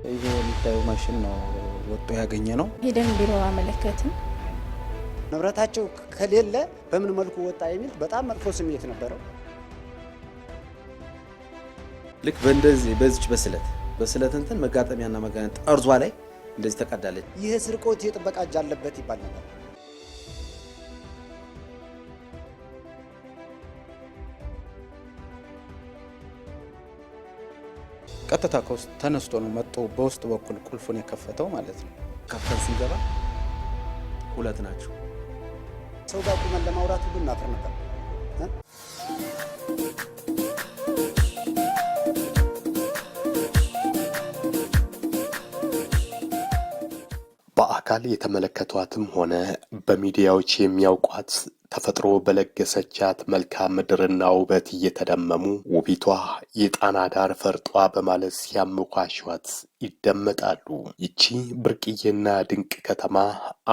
ይሄ የምታዩ ማሽን ነው ወጥቶ ያገኘ ነው። ሄደን ቢሮ አመለከትን። ንብረታቸው ከሌለ በምን መልኩ ወጣ የሚል በጣም መጥፎ ስሜት ነበረው። ልክ በዚች በስለት እንትን መጋጠሚያና መጋጠሚያ ጠርዟ ላይ እንደዚህ ተቀዳለች። ይህ ስርቆት የጥበቃ እጅ አለበት ይባል ነበር። ቀጥታ ከውስጥ ተነስቶ ነው መጥቶ በውስጥ በኩል ቁልፉን የከፈተው ማለት ነው። ከፈን ሲገባ ሁለት ናቸው። ሰው ጋር ቁመን ለማውራት ሁሉ እናፍር ነበር። በአካል የተመለከቷትም ሆነ በሚዲያዎች የሚያውቋት ተፈጥሮ በለገሰቻት መልክዓ ምድርና ውበት እየተደመሙ ውቢቷ የጣና ዳር ፈርጧ በማለት ሲያሞካሿት ይደመጣሉ። ይቺ ብርቅዬና ድንቅ ከተማ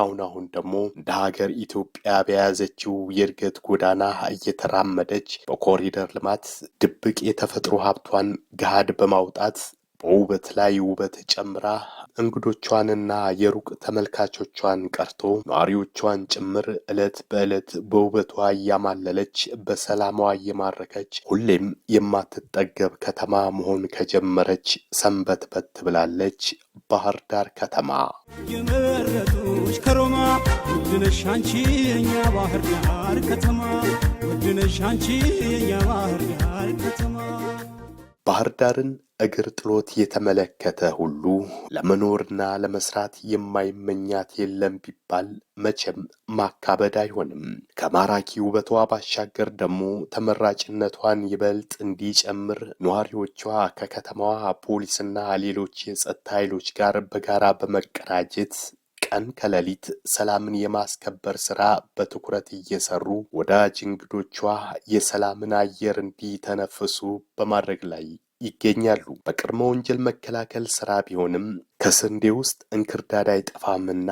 አሁን ደግሞ እንደ ሀገር ኢትዮጵያ በያዘችው የእድገት ጎዳና እየተራመደች በኮሪደር ልማት ድብቅ የተፈጥሮ ሀብቷን ገሃድ በማውጣት በውበት ላይ ውበት ጨምራ እንግዶቿንና የሩቅ ተመልካቾቿን ቀርቶ ነዋሪዎቿን ጭምር ዕለት በዕለት በውበቷ እያማለለች በሰላሟ እየማረከች ሁሌም የማትጠገብ ከተማ መሆን ከጀመረች ሰንበትበት ብላለች። ባህር ዳር ከተማ የመረጡሽ ከሮማ ውድነሽ አንቺ የኛ ባህር ዳር ከተማ ውድነሽ አንቺ የኛ ባህር ዳር ከተማ። ባህር ዳርን እግር ጥሎት የተመለከተ ሁሉ ለመኖርና ለመስራት የማይመኛት የለም ቢባል መቼም ማካበድ አይሆንም። ከማራኪ ውበቷ ባሻገር ደግሞ ተመራጭነቷን ይበልጥ እንዲጨምር ነዋሪዎቿ ከከተማዋ ፖሊስና ሌሎች የጸጥታ ኃይሎች ጋር በጋራ በመቀናጀት ቀን ከሌሊት ሰላምን የማስከበር ስራ በትኩረት እየሰሩ ወዳጅ እንግዶቿ የሰላምን አየር እንዲተነፍሱ በማድረግ ላይ ይገኛሉ። በቅድመ ወንጀል መከላከል ስራ ቢሆንም ከስንዴ ውስጥ እንክርዳድ አይጠፋምና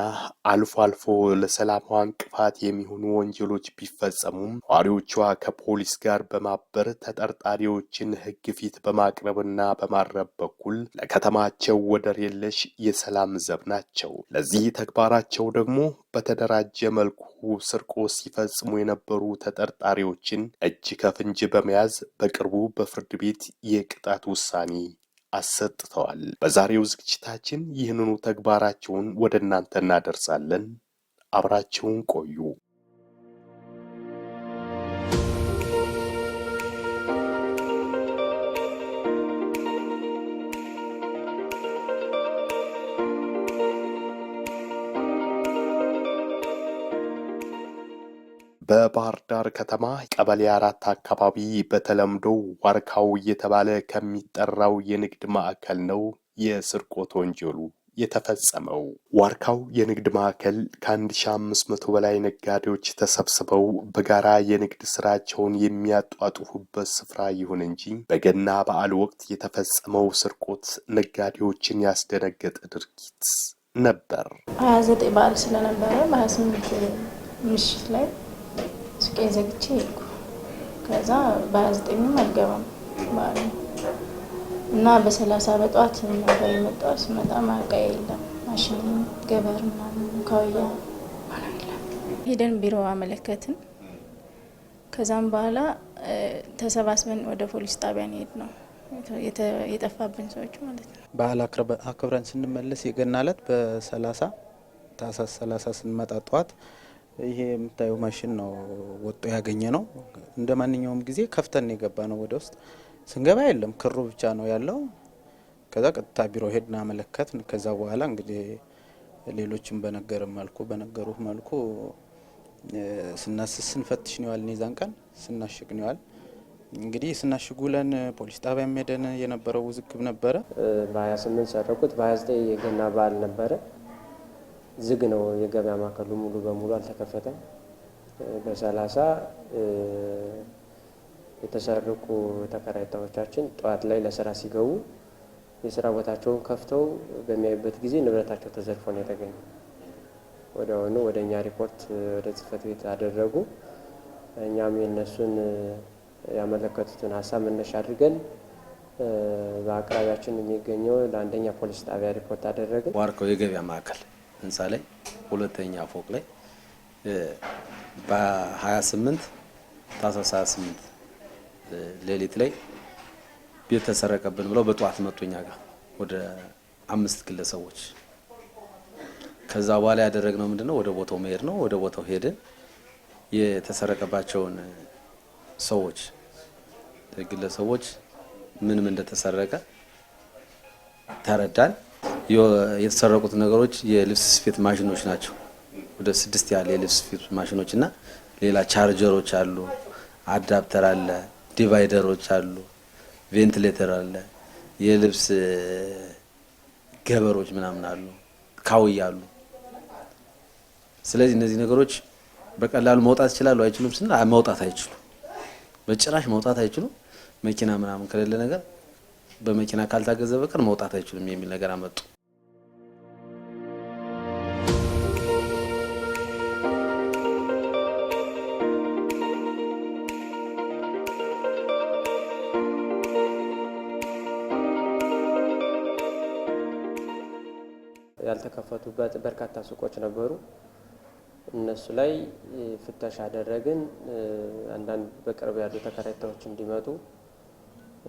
አልፎ አልፎ ለሰላሟ እንቅፋት የሚሆኑ ወንጀሎች ቢፈጸሙም ነዋሪዎቿ ከፖሊስ ጋር በማበር ተጠርጣሪዎችን ሕግ ፊት በማቅረብና በማረብ በኩል ለከተማቸው ወደር የለሽ የሰላም ዘብ ናቸው። ለዚህ ተግባራቸው ደግሞ በተደራጀ መልኩ ስርቆት ሲፈጽሙ የነበሩ ተጠርጣሪዎችን እጅ ከፍንጅ በመያዝ በቅርቡ በፍርድ ቤት የቅጣት ውሳኔ አሰጥተዋል። በዛሬው ዝግጅታችን ይህንኑ ተግባራቸውን ወደ እናንተ እናደርሳለን። አብራችሁን ቆዩ። በባህር ዳር ከተማ ቀበሌ 4 አካባቢ በተለምዶ ዋርካው እየተባለ ከሚጠራው የንግድ ማዕከል ነው የስርቆት ወንጀሉ የተፈጸመው። ዋርካው የንግድ ማዕከል ከ1500 በላይ ነጋዴዎች ተሰብስበው በጋራ የንግድ ስራቸውን የሚያጧጡፉበት ስፍራ ይሁን እንጂ በገና በዓል ወቅት የተፈጸመው ስርቆት ነጋዴዎችን ያስደነገጠ ድርጊት ነበር። 29 በዓል ስለነበረ በ28 ምሽት ላይ ሱቄን ዘግቼ ሄድኩ። ከዛ በ29ም አልገባም ማለት እና በ30 በጧት ነበር የመጣው። ስመጣ ማዕቃ የለም፣ ማሽን ገበር ምናምን ካውያ ሄደን ቢሮ አመለከትን። ከዛም በኋላ ተሰባስበን ወደ ፖሊስ ጣቢያ ሄድ ነው የጠፋብን ሰዎች ማለት ነው። በዓል አክብረን ስንመለስ የገና ዕለት በ30 ታህሳስ 30 ስንመጣ ጧት ይሄ የምታዩ ማሽን ነው ወጥቶ ያገኘ ነው። እንደ ማንኛውም ጊዜ ከፍተን የገባ ነው። ወደ ውስጥ ስንገባ የለም፣ ክሩ ብቻ ነው ያለው። ከዛ ቀጥታ ቢሮ ሄድና አመለከትን። ከዛ በኋላ እንግዲህ ሌሎችም በነገሩህ መልኩ ስንፈትሽ ነው ያልን። የዛን ቀን ስናሽግ ነው ያል። እንግዲህ ስናሽጉለን ፖሊስ ጣቢያ ሄደን የነበረው ውዝግብ ነበረ። በ28 ሰረቁት፣ በ29 የገና በዓል ነበረ። ዝግ ነው የገበያ ማዕከሉ፣ ሙሉ በሙሉ አልተከፈተም። በ30 የተሰረቁ ተከራይታዎቻችን ጠዋት ላይ ለስራ ሲገቡ የስራ ቦታቸውን ከፍተው በሚያዩበት ጊዜ ንብረታቸው ተዘርፎ ነው የተገኘው። ወዲያውኑ ወደ እኛ ሪፖርት ወደ ጽህፈት ቤት አደረጉ። እኛም የነሱን ያመለከቱትን ሀሳብ መነሻ አድርገን በአቅራቢያችን የሚገኘው ለአንደኛ ፖሊስ ጣቢያ ሪፖርት አደረግን። ዋርካው የገበያ ማዕከል ህንፃ ላይ ሁለተኛ ፎቅ ላይ በ28 ታህሳስ 28 ሌሊት ላይ ቤት ተሰረቀብን ብለው በጠዋት መጡ እኛ ጋር ወደ 5 ግለሰቦች። ከዛ በኋላ ያደረግነው ምንድነው ወደ ቦታው መሄድ ነው። ወደ ቦታው ሄደን የተሰረቀባቸውን ሰዎች ግለሰቦች ምን እንደተሰረቀ ተረዳን። የተሰረቁት ነገሮች የልብስ ስፌት ማሽኖች ናቸው። ወደ 6 ያለ የልብስ ስፌት ማሽኖች እና ሌላ ቻርጀሮች አሉ፣ አዳፕተር አለ፣ ዲቫይደሮች አሉ፣ ቬንቲሌተር አለ፣ የልብስ ገበሮች ምናምን አሉ፣ ካውያ አሉ። ስለዚህ እነዚህ ነገሮች በቀላሉ መውጣት ይችላሉ አይችሉም ስና መውጣት አይችሉም፣ በጭራሽ መውጣት አይችሉም። መኪና ምናምን ከሌለ ነገር በመኪና ካልታገዘ በቀር መውጣት አይችሉም የሚል ነገር አመጡ። ያልተከፈቱበት በርካታ ሱቆች ነበሩ። እነሱ ላይ ፍተሻ አደረግን። አንዳንድ በቅርብ ያሉ ተከራይታዎች እንዲመጡ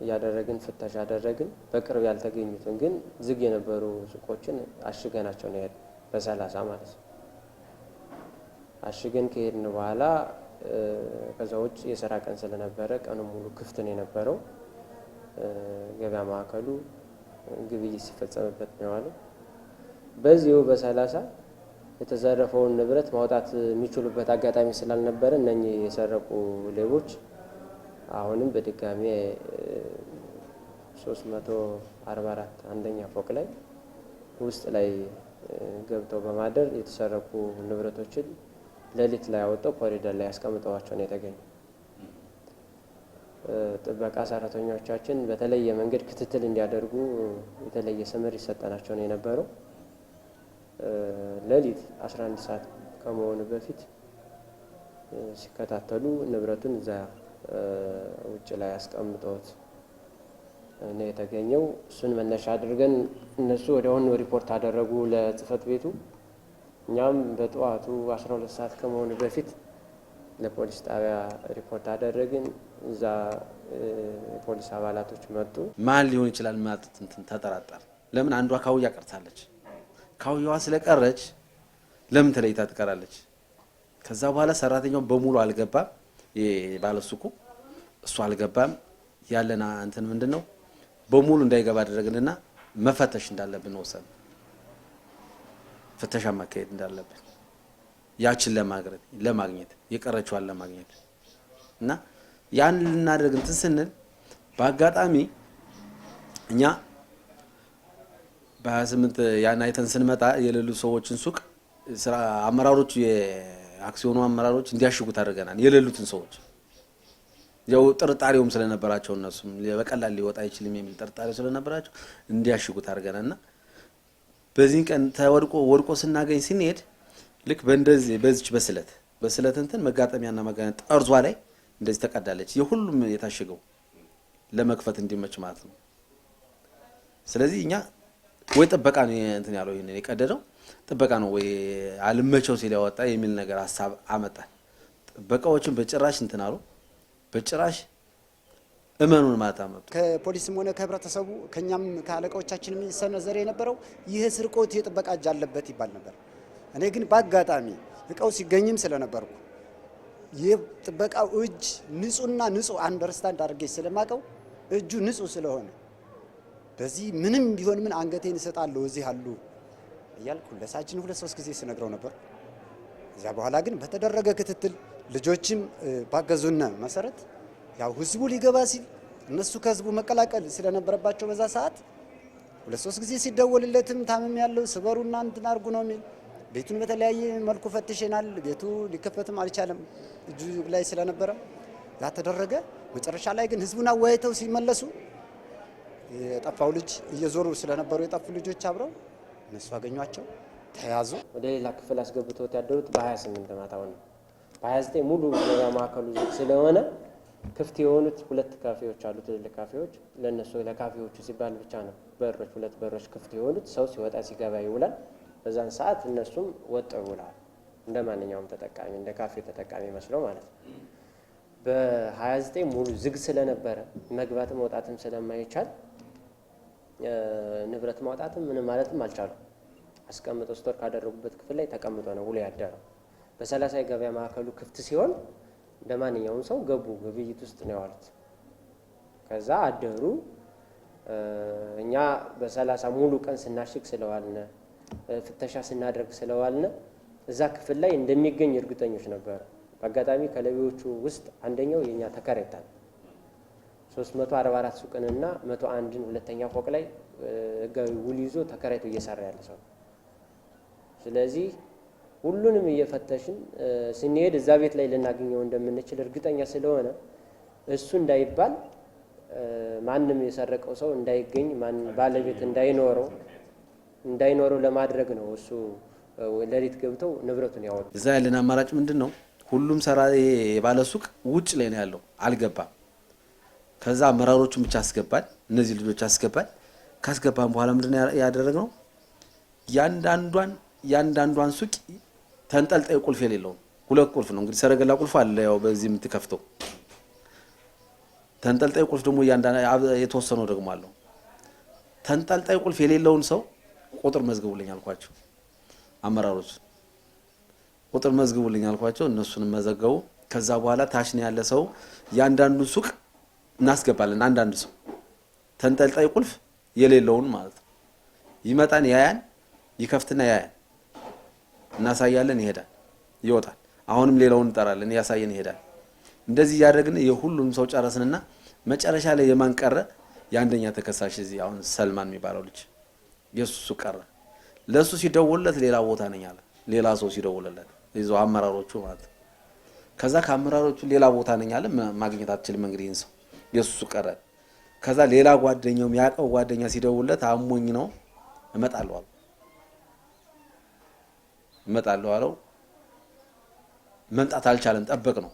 ያደረግን ፍተሻ አደረግን። በቅርብ ያልተገኙትን ግን ዝግ የነበሩ ሱቆችን አሽገናቸው ነው ያለው በ30 ማለት ነው። አሽገን ከሄድን በኋላ ከዛ ውጭ የሥራ ቀን ስለነበረ ቀኑ ሙሉ ክፍት ነው የነበረው። ገበያ ማዕከሉ ግብይት ሲፈጸምበት ነው ያለው። በዚሁ በ30 የተዘረፈውን ንብረት ማውጣት የሚችሉበት አጋጣሚ ስላልነበረ እነኚህ የሰረቁ ሌቦች አሁንም በድጋሚ 344 አንደኛ ፎቅ ላይ ውስጥ ላይ ገብተው በማደር የተሰረቁ ንብረቶችን ሌሊት ላይ አወጣው ኮሪደር ላይ ያስቀምጠዋቸው ነው የተገኙ። ጥበቃ ሰራተኞቻችን በተለየ መንገድ ክትትል እንዲያደርጉ የተለየ ስምር ይሰጠናቸው ነው የነበረው። ሌሊት 11 ሰዓት ከመሆኑ በፊት ሲከታተሉ ንብረቱን እዛ ውጭ ላይ አስቀምጠውት ነው የተገኘው። እሱን መነሻ አድርገን እነሱ ወዲያውኑ ሪፖርት አደረጉ ለጽህፈት ቤቱ። እኛም በጠዋቱ 12 ሰዓት ከመሆኑ በፊት ለፖሊስ ጣቢያ ሪፖርት አደረግን። እዛ ፖሊስ አባላቶች መጡ። ማን ሊሆን ይችላል ማለት ተጠራጠር። ለምን አንዷ ካውያ ቀርታለች። ካውያዋ ስለቀረች ለምን ተለይታ ትቀራለች? ከዛ በኋላ ሰራተኛው በሙሉ አልገባም። ባለሱቁ እሱ አልገባም። ያለና እንትን ምንድነው በሙሉ እንዳይገባ አደረግንና መፈተሽ እንዳለብን ወሰን ፍተሻ ማካሄድ እንዳለብን ያችን ለማግኘት የቀረችዋን ለማግኘት እና ያን ልናደርግ እንትን ስንል በአጋጣሚ እኛ በ28 ያን አይተን ስንመጣ የሌሉ ሰዎችን ሱቅ ስራ አመራሮች የአክሲዮኑ አመራሮች እንዲያሽጉት አድርገናል። የሌሉትን ሰዎች ያው ጥርጣሬውም ስለነበራቸው እነሱም በቀላል ሊወጣ አይችልም የሚል ጥርጣሬው ስለነበራቸው እንዲያሽጉት አድርገናልና በዚህ ቀን ወድቆ ስናገኝ ስንሄድ ልክ በእንደዚህ በዚች በስለት እንትን መጋጠሚያና መጋጠሚያ ጠርዟ ላይ እንደዚህ ተቀዳለች። የሁሉም የታሸገው ለመክፈት እንዲመች ማለት ነው። ስለዚህ እኛ ወይ ጥበቃ ነው እንትን ያለው ይሄን የቀደደው ጥበቃ ነው ወይ አልመቸው ሲል ያወጣ የሚል ነገር ሐሳብ አመጣን። ጥበቃዎችን በጭራሽ እንትን አሉ። በጭራሽ እመኑን ማለት አመጡ። ከፖሊስም ሆነ ከህብረተሰቡ ከኛም ከአለቃዎቻችን የሚሰነዘር የነበረው ይሄ ስርቆት የጥበቃ እጅ አለበት ይባል ነበር። እኔ ግን በአጋጣሚ እቃው ሲገኝም ስለነበርኩ የጥበቃው እጅ ንጹህና ንጹህ አንደርስታንድ አድርጌ ስለማቀው እጁ ንጹህ ስለሆነ በዚህ ምንም ቢሆን ምን አንገቴን እሰጣለሁ እዚህ አሉ እያልኩ ለሳችን 2-3 ጊዜ ስነግረው ነበር። እዚያ በኋላ ግን በተደረገ ክትትል ልጆችም ባገዙና መሰረት ያው ህዝቡ ሊገባ ሲል እነሱ ከህዝቡ መቀላቀል ስለነበረባቸው በዛ ሰዓት 2-3 ጊዜ ሲደወልለትም ታመም ያለው ስበሩና እንትን አርጉ ነው የሚል ቤቱን በተለያየ መልኩ ፈትሸናል። ቤቱ ሊከፈትም አልቻለም እጁ ላይ ስለነበረ ያ ተደረገ። መጨረሻ ላይ ግን ህዝቡን አወያይተው ሲመለሱ የጠፋው ልጅ እየዞሩ ስለነበሩ የጠፉ ልጆች አብረው እነሱ አገኟቸው፣ ተያዙ። ወደ ሌላ ክፍል አስገብተውት ያደሩት በ28 ማታው ነው። በ29 ሙሉ ገበያ ማዕከሉ ስለሆነ ክፍት የሆኑት 2 ካፌዎች አሉ፣ ትልልቅ ካፌዎች። ለነሱ ለካፌዎቹ ሲባል ብቻ ነው በሮች 2 በሮች ክፍት የሆኑት። ሰው ሲወጣ ሲገባ ይውላል። በዛን ሰዓት እነሱም ወጥተው ይውላል፣ እንደ ማንኛውም ተጠቃሚ እንደ ካፌ ተጠቃሚ መስለው ማለት ነው። በ29 ሙሉ ዝግ ስለነበረ መግባትም መውጣትም ስለማይቻል ንብረት ማውጣትም ምንም ማለትም አልቻሉም። አስቀምጠው ስቶር ካደረጉበት ክፍል ላይ ተቀምጦ ነው ውሎ ያደረው። በ30 የገበያ ማዕከሉ ክፍት ሲሆን እንደ ማንኛውም ሰው ገቡ፣ ግብይት ውስጥ ነው ያሉት። ከዛ አደሩ። እኛ በ30 ሙሉ ቀን ስናሽግ ስለዋልነ ፍተሻ ስናደርግ ስለዋልነ እዛ ክፍል ላይ እንደሚገኝ እርግጠኞች ነበር። በአጋጣሚ ከለቢዎቹ ውስጥ አንደኛው የኛ ተከራይታ 344 ሱቅንና 101ን ሁለተኛ ፎቅ ላይ ህጋዊ ውል ይዞ ተከራይቶ እየሰራ ያለ ሰው። ስለዚህ ሁሉንም እየፈተሽን ስንሄድ እዛ ቤት ላይ ልናገኘው እንደምንችል እርግጠኛ ስለሆነ እሱ እንዳይባል ማንም የሰረቀው ሰው እንዳይገኝ ባለቤት እንዳይኖረው ለማድረግ ነው። እሱ ለሊት ገብተው ንብረቱን ያወጡ። እዛ ያለን አማራጭ ምንድነው? ሁሉም ሰራ የባለ ሱቅ ውጭ ላይ ነው ያለው፣ አልገባም። ከዛ አመራሮቹን ብቻ አስገባል፣ እነዚህ ልጆች አስገባል። ካስገባን በኋላ ምንድነው ያደረግነው? ያንዳንዷን ሱቅ ተንጠልጣይ ቁልፍ የሌለው 2 ቁልፍ ነው እንግዲህ። ሰረገላ ቁልፍ አለ ያው በዚህ የምትከፍተው። ተንጠልጣይ ቁልፍ ደግሞ የተወሰነው ደግሞ አለው። ተንጠልጣይ ቁልፍ የሌለውን ሰው ቁጥር መዝግቡልኝ አልኳቸው። አመራሮች ቁጥር መዝግቡልኝ አልኳቸው። እነሱንም መዘገቡ። ከዛ በኋላ ታች ነው ያለ ሰው ያንዳንዱ ሱቅ እናስገባለን። አንዳንድ ሰው ተንጠልጣይ ቁልፍ የሌለውን ማለት ነው ይመጣን፣ ያያን ይከፍትና ያያን እናሳያለን፣ ይሄዳል፣ ይወጣል። አሁንም ሌላውን እንጠራለን፣ ያሳየን፣ ይሄዳል። እንደዚህ ያደረግን የሁሉም ሰው ጨረስንና መጨረሻ ላይ የማን ቀረ? የአንደኛ ተከሳሽ እዚህ አሁን ሰልማን የሚባለው ልጅ የሱ ቀረ። ለሱ ሲደውልለት ሌላ ቦታ ነኝ አለ። ሌላ ሰው ሲደውልለት ይዞ አመራሮቹ ማለት ከዛ ከአመራሮቹ ሌላ ቦታ ነኝ አለ። ማግኘት አትችልም እንግዲህ ይሄን ሰው የሱ ቀረ። ከዛ ሌላ ጓደኛው የሚያውቀው ጓደኛ ሲደውልለት አሞኝ ነው እመጣለሁ አለው። መምጣት አልቻለም። ጠበቅ ነው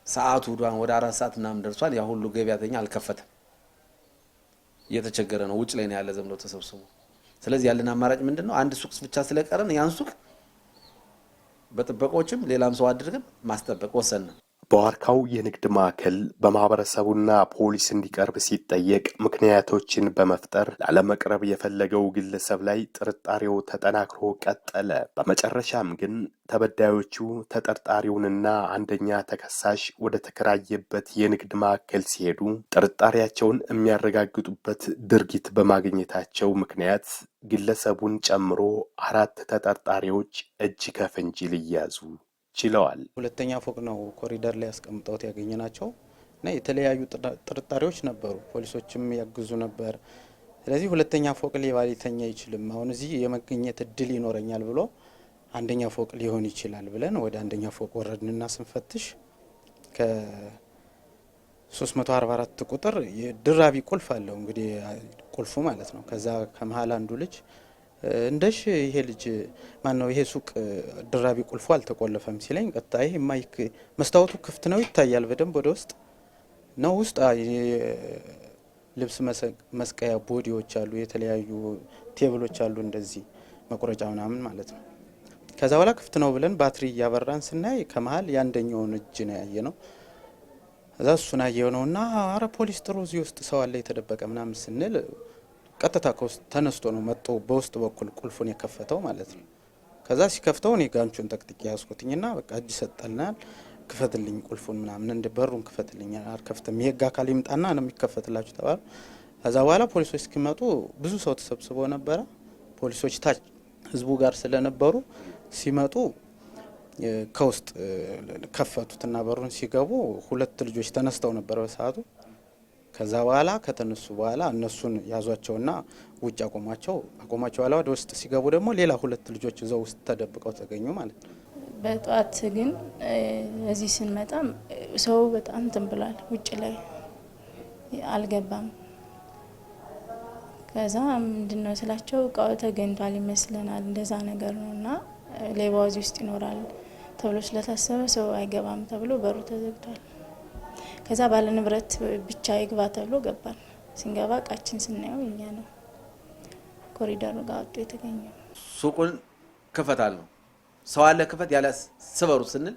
ሰዓቱ ወደ 4 ሰዓት ምናምን ደርሷል። ያ ሁሉ ገበያተኛ አልከፈተም፣ እየተቸገረ ነው። ውጭ ላይ ነው ያለ ዘምዶ ተሰብስቦ። ስለዚህ ያለን አማራጭ ምንድነው? አንድ ሱቅ ብቻ ስለቀረን ያን ሱቅ በጥበቆችም ሌላም ሰው አድርገን ማስጠበቅ ወሰነ። በዋርካው የንግድ ማዕከል በማህበረሰቡና ፖሊስ እንዲቀርብ ሲጠየቅ ምክንያቶችን በመፍጠር ላለመቅረብ የፈለገው ግለሰብ ላይ ጥርጣሬው ተጠናክሮ ቀጠለ። በመጨረሻም ግን ተበዳዮቹ ተጠርጣሪውንና አንደኛ ተከሳሽ ወደ ተከራየበት የንግድ ማዕከል ሲሄዱ ጥርጣሬያቸውን የሚያረጋግጡበት ድርጊት በማግኘታቸው ምክንያት ግለሰቡን ጨምሮ 4 ተጠርጣሪዎች እጅ ከፍንጅ ሊያዙ ችለዋል። ሁለተኛ ፎቅ ነው ኮሪደር ላይ ያስቀምጠውት ያገኘናቸው እና የተለያዩ ጥርጣሬዎች ነበሩ። ፖሊሶችም ያግዙ ነበር። ስለዚህ ሁለተኛ ፎቅ ሌባ ሊተኛ አይችልም፣ አሁን እዚህ የመገኘት እድል ይኖረኛል ብሎ አንደኛ ፎቅ ሊሆን ይችላል ብለን ወደ አንደኛ ፎቅ ወረድንና ስንፈትሽ ከ344 ቁጥር ድራቢ ቁልፍ አለው እንግዲህ ቁልፉ ማለት ነው። ከዛ ከመሃል አንዱ ልጅ እንደሽ ይሄ ልጅ ማን ነው ይሄ ሱቅ ድራቢ ቁልፉ አልተቆለፈም ሲለኝ፣ ቀጥታ ይሄ ማይክ መስታወቱ ክፍት ነው ይታያል በደንብ ወደ ውስጥ ነው። ውስጥ ልብስ መስቀያ ቦዲዎች አሉ፣ የተለያዩ ቴብሎች አሉ፣ እንደዚህ መቁረጫ ምናምን ማለት ነው። ከዛ በኋላ ክፍት ነው ብለን ባትሪ እያበራን ስናይ ከመሃል ያንደኛውን እጅ ነው ያየ ነው። እዛ እሱን አየው ነውና አረ ፖሊስ ጥሩ እዚህ ውስጥ ሰው አለ የተደበቀ ምናምን ስንል ቀጥታ ከውስጥ ተነስቶ ነው መጥቶ በውስጥ በኩል ቁልፉን የከፈተው ማለት ነው። ከዛ ሲከፍተው እኔ ጋንቹን ጠቅጥቄ ያስኩትኝና በቃ እጅ ሰጠልናል፣ ክፈትልኝ ቁልፉን ምናምን እንደ በሩን ክፈትልኝ፣ አልከፍትም የህግ አካል ይምጣና ነው የሚከፈትላችሁ ተባለ። ከዛ በኋላ ፖሊሶች እስኪመጡ ብዙ ሰው ተሰብስቦ ነበረ። ፖሊሶች ታች ህዝቡ ጋር ስለነበሩ ሲመጡ ከውስጥ ከፈቱትና በሩን ሲገቡ 2 ልጆች ተነስተው ነበር በሰዓቱ። ከዛ በኋላ ከተነሱ በኋላ እነሱን ያዟቸውና ውጭ አቆሟቸው በኋላ ወደ ውስጥ ሲገቡ ደግሞ ሌላ 2 ልጆች እዛው ውስጥ ተደብቀው ተገኙ ማለት ነው። በጧት ግን እዚህ ስንመጣም ሰው በጣም እንትን ብሏል፣ ውጭ ላይ አልገባም። ከዛ ምንድነው ስላቸው እቃው ተገኝቷል ይመስለናል እንደዛ ነገር ነውና ሌባው እዚህ ውስጥ ይኖራል ተብሎ ስለታሰበ ሰው አይገባም ተብሎ በሩ ተዘግቷል። ከዛ ባለ ንብረት ብቻ ይግባ ተብሎ ገባን። ስንገባ እቃችን ስናየው እኛ ነው ኮሪደሩ ጋር ወጥቶ የተገኘው። ሱቁን ክፈታል ነው ሰው አለ ክፈት ያለ ስበሩ ስንል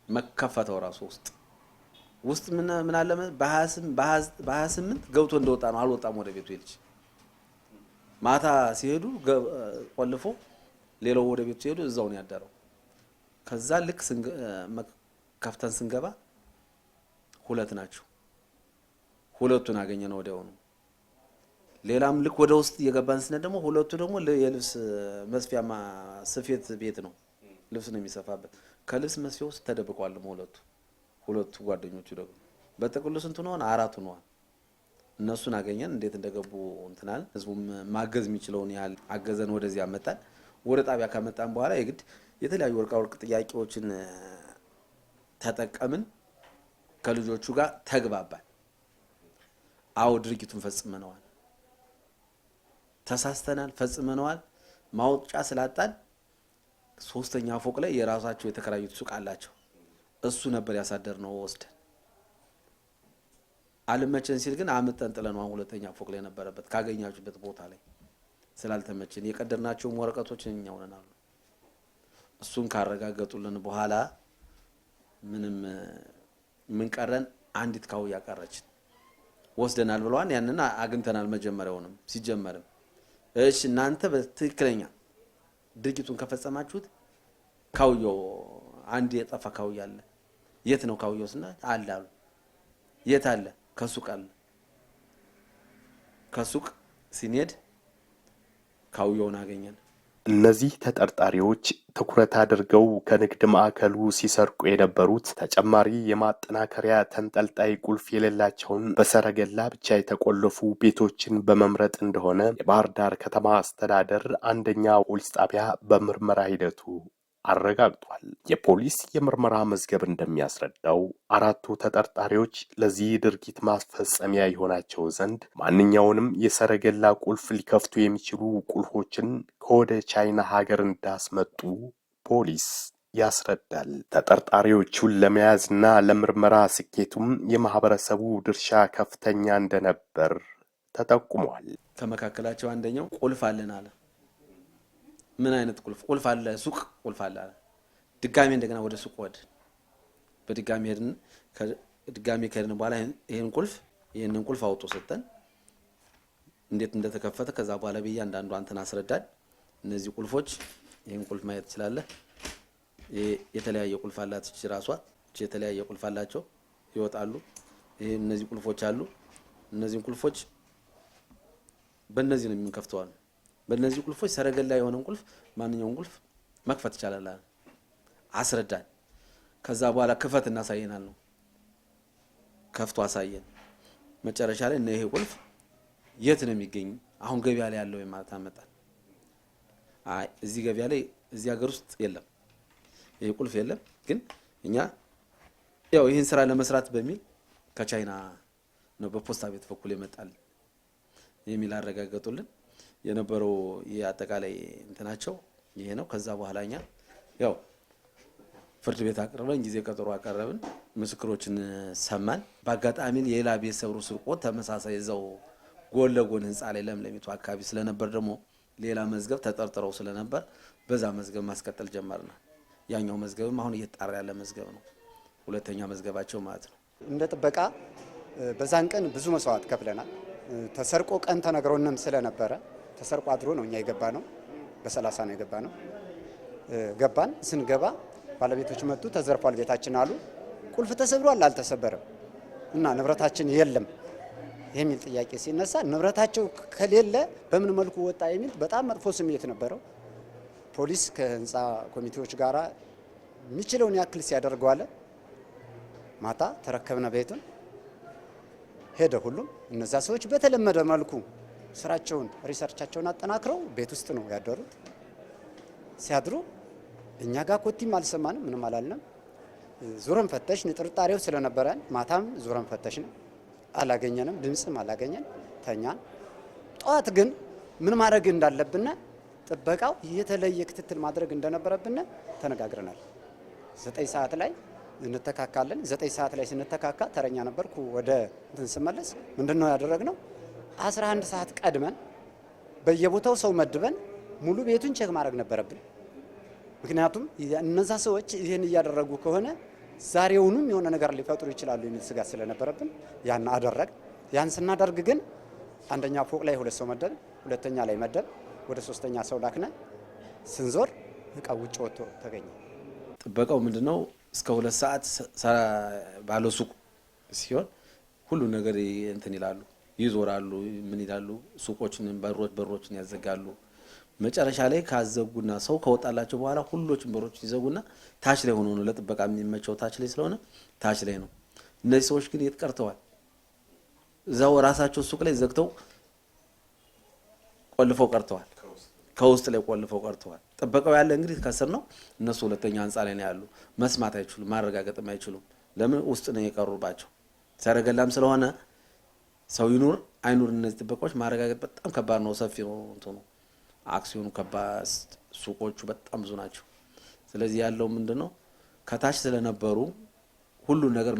መከፈተው ራሱ ውስጥ ምን አለ በ28 ገብቶ እንደወጣ ነው። አልወጣም ወደ ቤቱ ይልች ማታ ሲሄዱ ቆልፎ ሌላው ወደ ቤቱ ሲሄዱ እዛው ነው ያደረው። ከዛ ልክ ከፍተን ስንገባ ሁለት ናቸው። ሁለቱን አገኘነው ወዲያው ነው። ሌላም ልክ ወደ ውስጥ እየገባን ስነ ደግሞ ሁለቱ ደግሞ የልብስ መስፊያ ስፌት ቤት ነው። ልብስ ነው የሚሰፋበት። ከልብስ መስፊያው ውስጥ ተደብቀዋል ሁለቱ ጓደኞቹ ደግሞ በጥቅሉ ስንት ነው? 4 ነው። እነሱን አገኘን። እንዴት እንደገቡ እንትናል። ህዝቡም ማገዝ የሚችለውን ያህል አገዘን። ወደዚህ አመጣን። ወደ ጣቢያ ካመጣን በኋላ የግድ የተለያዩ ወርቅ ጥያቄዎችን ተጠቀምን። ከልጆቹ ጋር ተግባባን። አዎ ድርጊቱን ፈጽመነዋል፣ ተሳስተናል፣ ፈጽመነዋል። ማውጫ ስላጣን 3ኛ ፎቅ ላይ የራሳቸው የተከራዩት ሱቅ አላቸው። እሱ ነበር ያሳደርነው ወስደን። አልመቸን ሲል ግን አመጣን ጥለነው 2ኛ ፎቅ ላይ ነበረበት ካገኛችሁበት ቦታ ላይ ስላልተመቸን የቀደርናቸውም ወረቀቶች እኛው ነን አሉ። እሱን ካረጋገጡልን በኋላ ምንም ምን ቀረን? አንዲት ካውያ ቀረችን። ወስደናል ብለዋን ያንን አግኝተናል። መጀመሪያውንም ሲጀመርም እሺ እናንተ በትክክለኛ ድርጊቱን ከፈጸማችሁት ካውያው አንድ የጠፋ ካውያ አለ። የት ነው ካውያው ስና አለ አሉ። የት አለ? ከሱቅ አለ። ከሱቅ ሲኔድ ካውያውን አገኘን። እነዚህ ተጠርጣሪዎች ትኩረት አድርገው ከንግድ ማዕከሉ ሲሰርቁ የነበሩት ተጨማሪ የማጠናከሪያ ተንጠልጣይ ቁልፍ የሌላቸውን በሰረገላ ብቻ የተቆለፉ ቤቶችን በመምረጥ እንደሆነ የባህር ዳር ከተማ አስተዳደር 1ኛ ፖሊስ ጣቢያ በምርመራ ሂደቱ አረጋግጧል። የፖሊስ የምርመራ መዝገብ እንደሚያስረዳው 4ቱ ተጠርጣሪዎች ለዚህ ድርጊት ማስፈጸሚያ የሆናቸው ዘንድ ማንኛውንም የሰረገላ ቁልፍ ሊከፍቱ የሚችሉ ቁልፎችን ከወደ ቻይና ሀገር እንዳስመጡ ፖሊስ ያስረዳል። ተጠርጣሪዎቹን ለመያዝና ለምርመራ ስኬቱም የማህበረሰቡ ድርሻ ከፍተኛ እንደነበር ተጠቁሟል። ከመካከላቸው አንደኛው ቁልፍ አለን አለ። ምን አይነት ቁልፍ? ቁልፍ አለ፣ ሱቅ ቁልፍ አለ። ድጋሚ እንደገና ወደ ሱቅ በድጋሚ ሄድን። ድጋሚ ከሄድን በኋላ ይሄንን ቁልፍ አውጦ ሰጠን። እንዴት እንደተከፈተ ከዛ በኋላ በእያንዳንዱ አንተን አስረዳን። እነዚህ ቁልፎች ይሄን ቁልፍ ማየት ትችላለህ። የተለያየ ቁልፍ አላት እቺ ራሷ። እቺ የተለያየ ቁልፍ አላቸው ይወጣሉ። እነዚህ ቁልፎች አሉ። እነዚህን ቁልፎች በእነዚህ ነው የምንከፍተው። በእነዚህ ቁልፎች ሰረገላ የሆነን ቁልፍ ማንኛውም ቁልፍ መክፈት ይቻላል አስረዳን። ከዛ በኋላ ክፈት እናሳየናል ነው። ከፍቶ አሳየን። መጨረሻ ላይ ይሄ ቁልፍ የት ነው የሚገኝ? አሁን ገበያ ላይ ያለው ማለት አመጣን። አይ እዚህ ገበያ ላይ እዚህ ሀገር ውስጥ የለም፣ ይሄ ቁልፍ የለም። ግን እኛ ያው ይሄን ስራ ለመስራት በሚል ከቻይና ነው በፖስታ ቤት በኩል ይመጣል የሚል አረጋገጡልን። የነበረው የአጠቃላይ እንትናቸው ይሄ ነው። ከዛ በኋላ እኛ ያው ፍርድ ቤት አቀረብን፣ ጊዜ ቀጠሮ አቀረብን፣ ምስክሮችን ሰማን። በአጋጣሚ የሌላ ቤት ሰብሮ ስርቆት ተመሳሳይ እዛው ጎን ለጎን ህንጻ ላይ ለምለሚቱ አካባቢ ስለነበር ደግሞ ሌላ መዝገብ ተጠርጥረው ስለነበር በዛ መዝገብ ማስቀጠል ጀመርና ያኛው መዝገብም አሁን እየተጣራ ያለ መዝገብ ነው። 2ኛ መዝገባቸው ማለት ነው። እንደ ጥበቃ በዛን ቀን ብዙ መስዋዕት ከፍለናል። ተሰርቆ ቀን ተነግሮንም ስለነበረ ተሰርቆ አድሮ ነው እኛ የገባ ነው። በ30 ነው የገባ ነው። ገባን። ስንገባ ባለቤቶች መጡ። ተዘርፏል ቤታችን አሉ። ቁልፍ ተሰብሯል አልተሰበረም እና ንብረታችን የለም የሚል ጥያቄ ሲነሳ ንብረታቸው ከሌለ በምን መልኩ ወጣ የሚል በጣም መጥፎ ስሜት ነበረው። ፖሊስ ከህንፃ ኮሚቴዎች ጋራ የሚችለውን ያክል ሲያደርገዋል። ማታ ተረከብነ ቤቱን ሄደ። ሁሉም እነዛ ሰዎች በተለመደ መልኩ ስራቸውን ሪሰርቻቸውን አጠናክረው ቤት ውስጥ ነው ያደሩት። ሲያድሩ እኛ ጋር ኮቲም አልሰማንም፣ ምንም አላልንም። ዙረን ፈተሽን፣ ጥርጣሬው ስለነበረን ማታም ዙረን ፈተሽን፣ አላገኘንም፣ ድምጽም አላገኘን፣ ተኛን። ጠዋት ግን ምን ማድረግ እንዳለብን ጥበቃው የተለየ ክትትል ማድረግ እንደነበረብን ተነጋግረናል። 9 ሰዓት ላይ እንተካካለን። 9 ሰዓት ላይ ስንተካካ ተረኛ ነበርኩ። ወደ እንትን ስመለስ ምንድነው ያደረግነው? 11 ሰዓት ቀድመን በየቦታው ሰው መድበን ሙሉ ቤቱን ቼክ ማድረግ ነበረብን። ምክንያቱም እነዛ ሰዎች ይህን እያደረጉ ከሆነ ዛሬውንም የሆነ ነገር ሊፈጥሩ ይችላሉ የሚል ስጋት ስለነበረብን ያን አደረግ። ያን ስናደርግ ግን አንደኛ ፎቅ ላይ 2 ሰው መደብ፣ ሁለተኛ ላይ መደብ፣ ወደ 3ኛ ሰው ላክነ። ስንዞር እቃ ውጭ ወጥቶ ተገኘ። ጥበቃው ምንድነው እስከ 2 ሰዓት ባለው ሱቅ ሲሆን ሁሉ ነገር እንትን ይላሉ፣ ይዞራሉ፣ ምን ይላሉ፣ ሱቆችን በሮችን ያዘጋሉ። መጨረሻ ላይ ካዘጉና ሰው ከወጣላቸው በኋላ ሁሎችም በሮች ይዘጉና ታች ላይ ሆኖ ነው ለጥበቃ የሚመቸው ታች ላይ ስለሆነ ታች ላይ ነው። እነዚህ ሰዎች ግን የት ቀርተዋል? እዛው ራሳቸው ሱቅ ላይ ዘግተው ቆልፈው ቀርተዋል። ከውስጥ ላይ ቆልፈው ቀርተዋል። ጥበቃው ያለ እንግዲህ ከስር ነው። እነሱ ሁለተኛ ህንጻ ላይ ነው ያሉ። መስማት አይችሉም፣ ማረጋገጥም አይችሉም። ለምን ውስጥ ነው የቀሩባቸው። ሰረገላም ስለሆነ ሰው ይኑር አይኑር እነዚህ ጥበቃዎች ማረጋገጥ በጣም ከባድ ነው። ሰፊ ነው እንትኑ አክሲዮኑ ከባድ፣ ሱቆቹ በጣም ብዙ ናቸው። ስለዚህ ያለው ምንድነው ከታች ስለነበሩ ሁሉ ነገር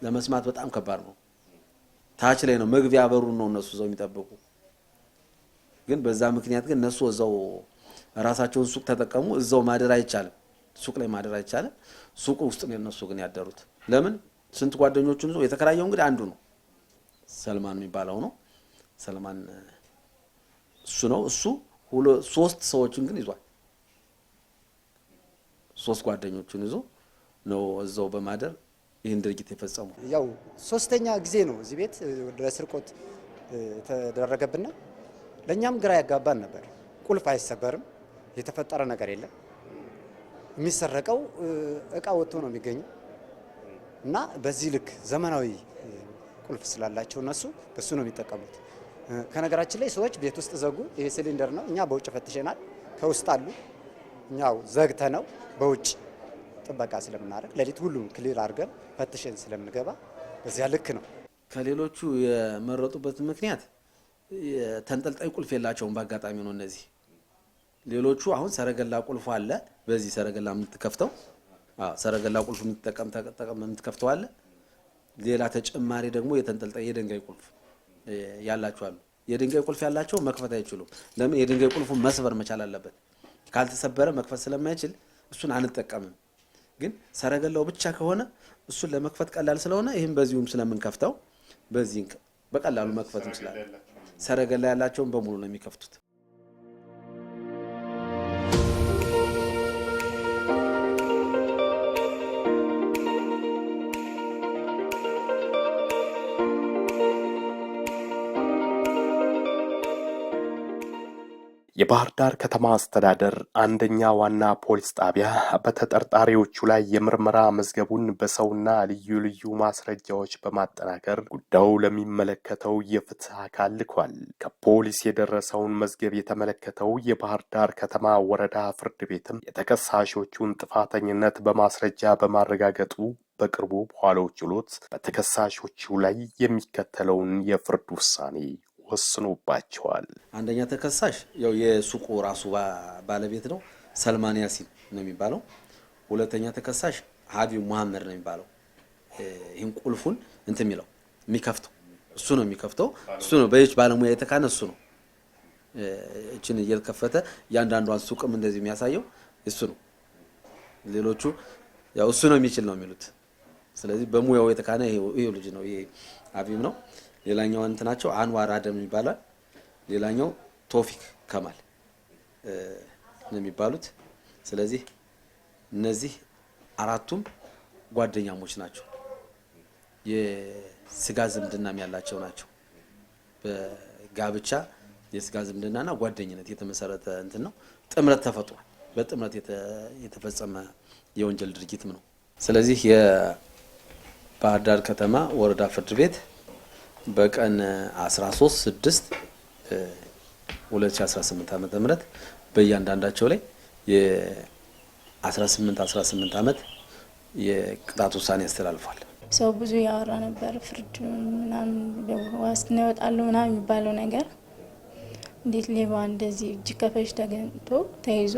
ለመስማት በጣም ከባድ ነው። ታች ላይ ነው መግቢያ በሩ ነው እነሱ ዘው የሚጠብቁ። ግን በዛ ምክንያት ግን እነሱ እዛው ራሳቸውን ሱቅ ተጠቀሙ። እዛው ማደር አይቻልም፣ ሱቅ ላይ ማደር አይቻልም። ሱቁ ውስጥ ነው እነሱ ግን ያደሩት። ለምን ስንት ጓደኞቹን ነው የተከራየው? እንግዲህ አንዱ ነው ሰልማን የሚባለው ነው። ሰልማን እሱ ነው። እሱ 3 ሰዎችን ግን ይዟል። 3 ጓደኞቹን ይዞ ነው እዛው በማደር ይህን ድርጊት የፈጸሙ። ያው 3ኛ ጊዜ ነው እዚህ ቤት ለስርቆት ተደረገብና ለኛም ግራ ያጋባን ነበር። ቁልፍ አይሰበርም፣ የተፈጠረ ነገር የለም። የሚሰረቀው እቃ ወጥቶ ነው የሚገኘው እና በዚህ ልክ ዘመናዊ ቁልፍ ስላላቸው እነሱ በሱ ነው የሚጠቀሙት። ከነገራችን ላይ ሰዎች ቤት ውስጥ ዘጉ። ይሄ ሲሊንደር ነው። እኛ በውጭ ፈትሸናል። ከውስጥ አሉ። እኛው ዘግተ ነው በውጭ ጥበቃ ስለምናደርግ ሌሊት ሁሉ ክሊር አድርገን ፈትሸን ስለምንገባ በዚያ ልክ ነው። ከሌሎቹ የመረጡበት ምክንያት ተንጠልጣይ ቁልፍ የላቸውም። በአጋጣሚ ነው እነዚህ ሌሎቹ አሁን ሰረገላ ቁልፍ አለ። በዚህ ሰረገላ የምትከፍተው ሰረገላ ቁልፍ የምትከፍተው አለ። ሌላ ተጨማሪ ደግሞ የተንጠልጣይ የድንጋይ ቁልፍ ያላቸው አሉ። የድንጋይ ቁልፍ ያላቸው መክፈት አይችሉም። ለምን? የድንጋይ ቁልፉ መስበር መቻል አለበት። ካልተሰበረ መክፈት ስለማይችል እሱን አንጠቀምም። ግን ሰረገላው ብቻ ከሆነ እሱን ለመክፈት ቀላል ስለሆነ ይህም በዚሁም ስለምንከፍተው በዚህ በቀላሉ መክፈት እንችላለን። ሰረገላ ያላቸውን በሙሉ ነው የሚከፍቱት። የባህር ዳር ከተማ አስተዳደር አንደኛ ዋና ፖሊስ ጣቢያ በተጠርጣሪዎቹ ላይ የምርመራ መዝገቡን በሰውና ልዩ ልዩ ማስረጃዎች በማጠናከር ጉዳዩ ለሚመለከተው የፍትህ አካል ልኳል። ከፖሊስ የደረሰውን መዝገብ የተመለከተው የባህር ዳር ከተማ ወረዳ ፍርድ ቤትም የተከሳሾቹን ጥፋተኝነት በማስረጃ በማረጋገጡ በቅርቡ በዋለው ችሎት በተከሳሾቹ ላይ የሚከተለውን የፍርድ ውሳኔ ወስኖባቸዋል። አንደኛ ተከሳሽ ያው የሱቁ ራሱ ባለቤት ነው፣ ሰልማን ያሲን ነው የሚባለው። ሁለተኛ ተከሳሽ ሀቢብ መሐመድ ነው የሚባለው። ይህን ቁልፉን የሚለው የሚከፍተው እሱ ነው የሚከፍተው እሱ ነው። በይች ባለሙያ የተካነ እሱ ነው። እችን እየከፈተ ያንዳንዷን ሱቅም እንደዚህ የሚያሳየው እሱ ነው። ሌሎቹ ያው እሱ ነው የሚችል ነው የሚሉት። ስለዚህ በሙያው የተካነ ይሄ ልጅ ነው፣ ይሄ ሀቢብ ነው። ሌላኛው እንትናቸው አንዋር አደም ይባላል። ሌላኛው ቶፊክ ከማል ነው የሚባሉት። ስለዚህ እነዚህ አራቱም ጓደኛሞች ናቸው። የስጋ ዝምድናም ያላቸው ናቸው። በጋብቻ የስጋ ዝምድናና ጓደኝነት የተመሰረተ እንትን ነው። ጥምረት ተፈጥሯል። በጥምረት የተፈጸመ የወንጀል ድርጊትም ነው። ስለዚህ የባህር ዳር ከተማ ወረዳ ፍርድ ቤት በቀን 13/6/2018 ዓ.ም በእያንዳንዳቸው ላይ የ18 ዓመት የቅጣት ውሳኔ ያስተላልፏል። ሰው ብዙ ያወራ ነበር። ፍርድ ምናምን ዋስትና ይወጣሉ ምናምን የሚባለው ነገር እንዴት ሌባ እንደዚህ እጅ ከፈንጅ ተገኝቶ ተይዞ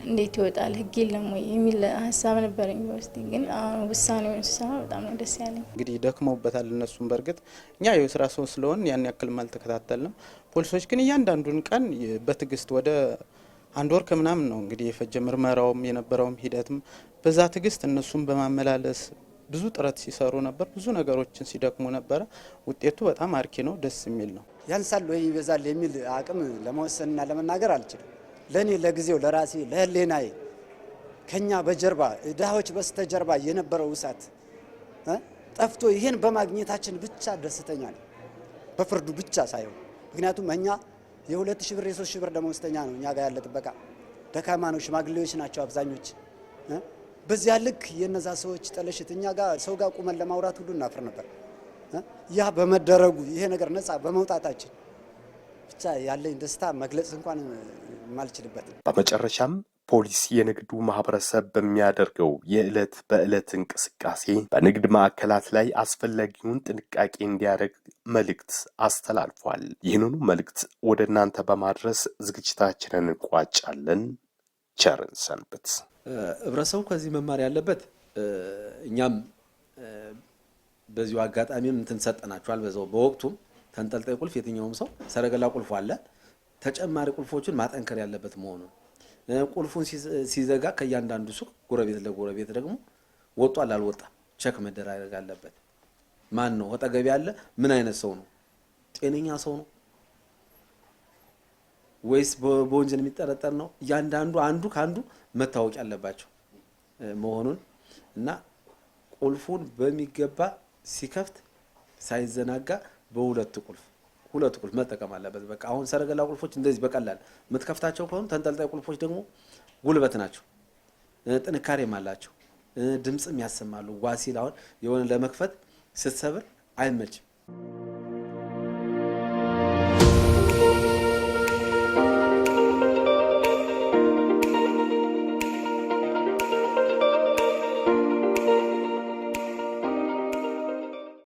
እንዴት ይወጣል ህግ የለም ወይ የሚል ሀሳብ ነበረኝ በውስጤ። ግን አሁን ውሳኔውን ስሰማ በጣም ነው ደስ ያለኝ። እንግዲህ ደክመውበታል እነሱም። በእርግጥ እኛ የስራ ሰው ስለሆን ያን ያክልም አልተከታተልንም። ፖሊሶች ግን እያንዳንዱን ቀን በትዕግስት ወደ 1 ወር ከምናምን ነው እንግዲህ የፈጀ ምርመራውም የነበረውም ሂደትም በዛ ትዕግስት እነሱም በማመላለስ ብዙ ጥረት ሲሰሩ ነበር። ብዙ ነገሮችን ሲደክሙ ነበረ። ውጤቱ በጣም አርኪ ነው፣ ደስ የሚል ነው። ያንሳል ወይ ይበዛል የሚል አቅም ለመወሰንና ለመናገር አልችልም። ለኔ ለጊዜው ለራሴ ለህሌናዬ ከኛ በጀርባ ድሃዎች በስተጀርባ የነበረው እሳት ጠፍቶ ይሄን በማግኘታችን ብቻ ደስተኛ ነኝ። በፍርዱ ብቻ ሳይሆን ምክንያቱም እኛ የ2000 ብር የ3000 ብር ደመወዝተኛ ነው እኛ ጋር ያለ ጥበቃ። ደካማ ነው፣ ሽማግሌዎች ናቸው አብዛኞች። በዚያ ልክ የነዛ ሰዎች ጠለሽት እኛ ጋር ሰው ጋር ቁመን ለማውራት ሁሉ እናፍር ነበር። ያ በመደረጉ ይሄ ነገር ነፃ በመውጣታችን ብቻ ያለኝ ደስታ መግለጽ እንኳን የማልችልበት። በመጨረሻም ፖሊስ የንግዱ ማህበረሰብ በሚያደርገው የዕለት በዕለት እንቅስቃሴ በንግድ ማዕከላት ላይ አስፈላጊውን ጥንቃቄ እንዲያደርግ መልእክት አስተላልፏል። ይህንኑ መልእክት ወደ እናንተ በማድረስ ዝግጅታችንን እንቋጫለን። ቸርን ሰንብት። ህብረተሰቡ ከዚህ መማር ያለበት እኛም በዚሁ አጋጣሚም እንትን ሰጠናቸዋል። በዛው በወቅቱም ተንጠልጣይ ቁልፍ የትኛውም ሰው ሰረገላ ቁልፍ አለ፣ ተጨማሪ ቁልፎችን ማጠንከር ያለበት መሆኑን ቁልፉን ሲዘጋ ከእያንዳንዱ ሱቅ ጎረቤት ለጎረቤት ደግሞ ወጧል አልወጣም ቸክ መደረግ አለበት። ማን ነው አጠገብ ያለ? ምን አይነት ሰው ነው? ጤነኛ ሰው ነው ወይስ በወንጀል የሚጠረጠር ነው? እያንዳንዱ አንዱ ካንዱ መታወቅ ያለባቸው መሆኑን እና ቁልፉን በሚገባ ሲከፍት ሳይዘናጋ በሁለት ቁልፍ መጠቀም አለበት። በቃ አሁን ሰረገላ ቁልፎች እንደዚህ በቀላል የምትከፍታቸው ከሆኑ ተንጠልጣይ ቁልፎች ደግሞ ጉልበት ናቸው፣ ጥንካሬም አላቸው፣ ድምጽም ያሰማሉ። ዋሲል አሁን የሆነ ለመክፈት ስትሰብር አይመችም።